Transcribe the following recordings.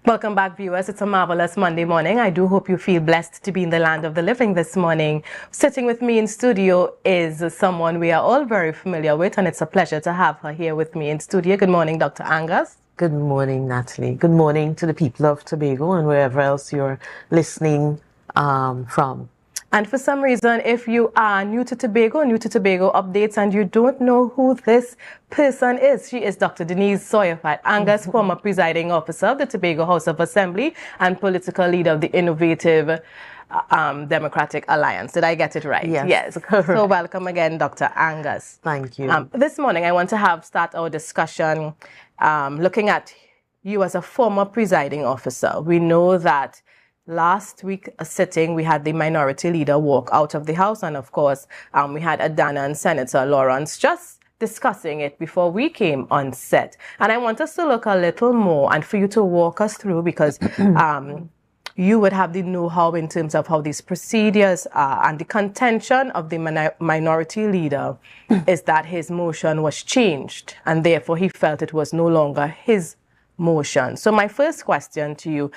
Welcome back, viewers. It's a marvelous Monday morning. I do hope you feel blessed to be in the land of the living this morning. Sitting with me in studio is someone we are all very familiar with, and it's a pleasure to have her here with me in studio. Good morning, Dr. Angus. Good morning, Natalie. Good morning to the people of Tobago and wherever else you're listening from. And for some reason, if you are new to Tobago updates, and you don't know who this person is, she is Dr. Denise Sawyer-Fat Angus, former presiding officer of the Tobago House of Assembly and political leader of the Innovative Democratic Alliance. Did I get it right? Yes. So welcome again, Dr. Angus. Thank you. This morning, I want to start our discussion looking at you as a former presiding officer. We know that last week, a sitting, we had the minority leader walk out of the House. And of course, we had Adana and Senator Lawrence just discussing it before we came on set. And I want us to look a little more and for you to walk us through, because you would have the know-how in terms of how these procedures are. And the contention of the minority leader is that his motion was changed, and therefore he felt it was no longer his motion. So my first question to you,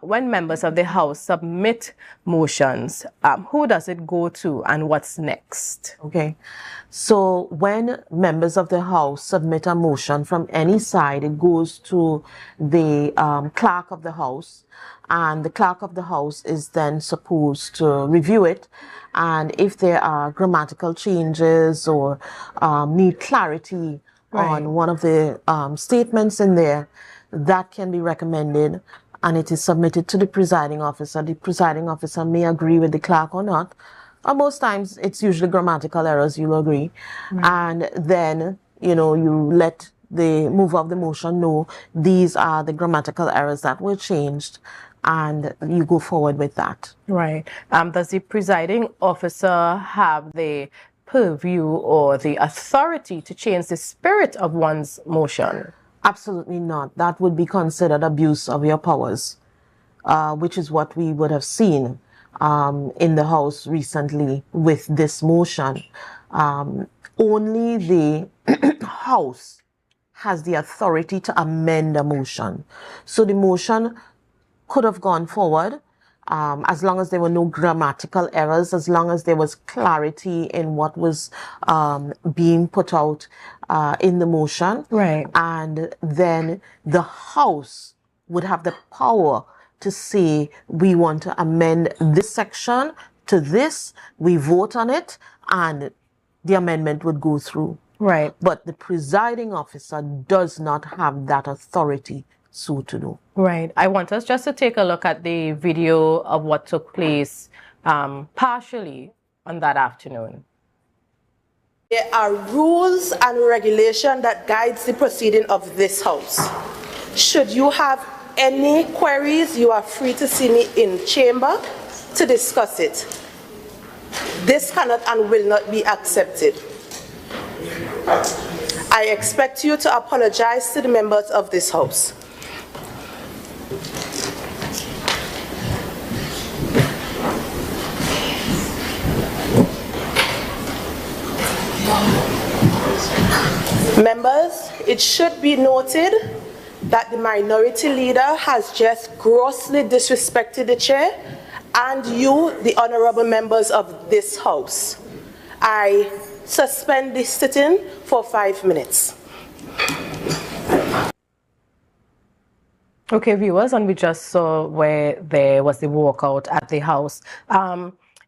when members of the House submit motions, who does it go to and what's next? Okay. So when members of the House submit a motion from any side, it goes to the clerk of the House, and the clerk of the House is then supposed to review it. And if there are grammatical changes or need clarity on one of the statements in there, that can be recommended, and it is submitted to the presiding officer. The presiding officer may agree with the clerk or not. Or most times, it's usually grammatical errors, you'll agree. And then, you let the mover of the motion know these are the grammatical errors that were changed, and you go forward with that. Right. Does the presiding officer have the purview or the authority to change the spirit of one's motion? Absolutely not. That would be considered abuse of your powers, which is what we would have seen in the House recently with this motion. Only the House has the authority to amend a motion. So the motion could have gone forward as long as there were no grammatical errors, as long as there was clarity in what was being put out in the motion. Right. And then the House would have the power to say, we want to amend this section to this, we vote on it, and the amendment would go through. Right. But the presiding officer does not have that authority so to do. Right. I want us just to take a look at the video of what took place partially on that afternoon. There are rules and regulations that guides the proceeding of this House. Should you have any queries, you are free to see me in chamber to discuss it. This cannot and will not be accepted. I expect you to apologize to the members of this House. Members, it should be noted that the minority leader has just grossly disrespected the chair and you, the honorable members of this House. I suspend this sitting for 5 minutes. Okay, viewers, and we just saw where there was the walkout at the House.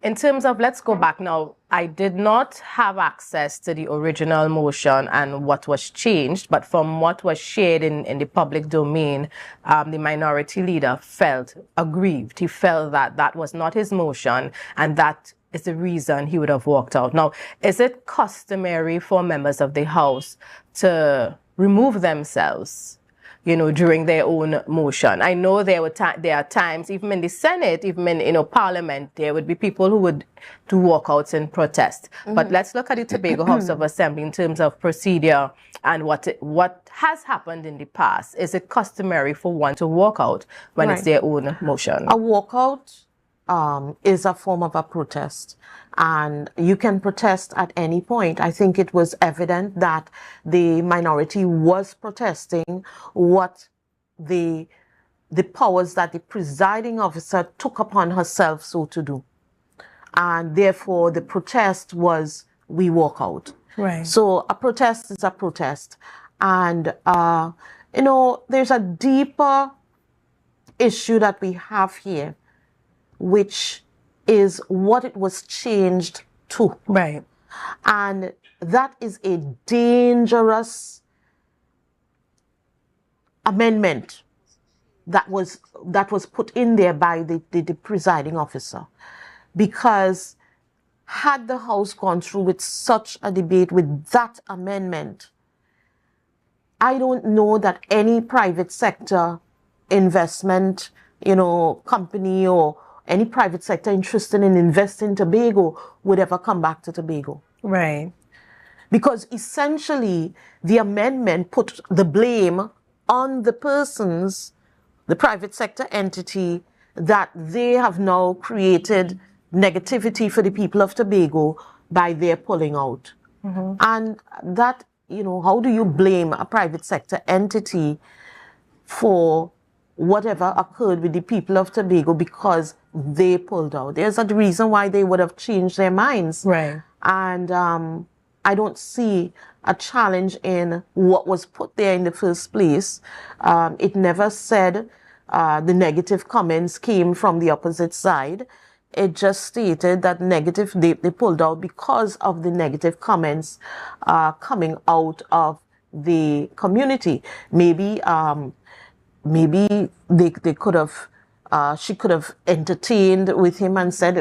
In terms of, let's go back now, I did not have access to the original motion and what was changed, but from what was shared in the public domain, the minority leader felt aggrieved. He felt that that was not his motion, and that is the reason he would have walked out. Now, is it customary for members of the House to remove themselves, during their own motion? I know there are times, even in the Senate, even in Parliament, there would be people who would do walkouts in protest. But let's look at the Tobago House of Assembly in terms of procedure and what has happened in the past. Is it customary for one to walk out when it's their own motion? A walkout is a form of a protest, and you can protest at any point. I think it was evident that the minority was protesting what the the powers that the presiding officer took upon herself so to do. And therefore, the protest was, we walk out. Right. So a protest is a protest. And, you know, there's a deeper issue that we have here, which is what it was changed to. Right. And that is a dangerous amendment that was put in there by the presiding officer. Because had the House gone through with such a debate with that amendment, I don't know that any private sector investment, you know, company or any private sector interested in investing in Tobago would ever come back to Tobago. Right. Because essentially the amendment put the blame on the persons, the private sector entity, that they have now created negativity for the people of Tobago by their pulling out. Mm-hmm. And that, you know, how do you blame a private sector entity for whatever occurred with the people of Tobago because they pulled out? There's a reason why they would have changed their minds. Right. And I don't see a challenge in what was put there in the first place. It never said the negative comments came from the opposite side. It just stated that they pulled out because of the negative comments coming out of the community. Maybe they could have, she could have entertained with him and said,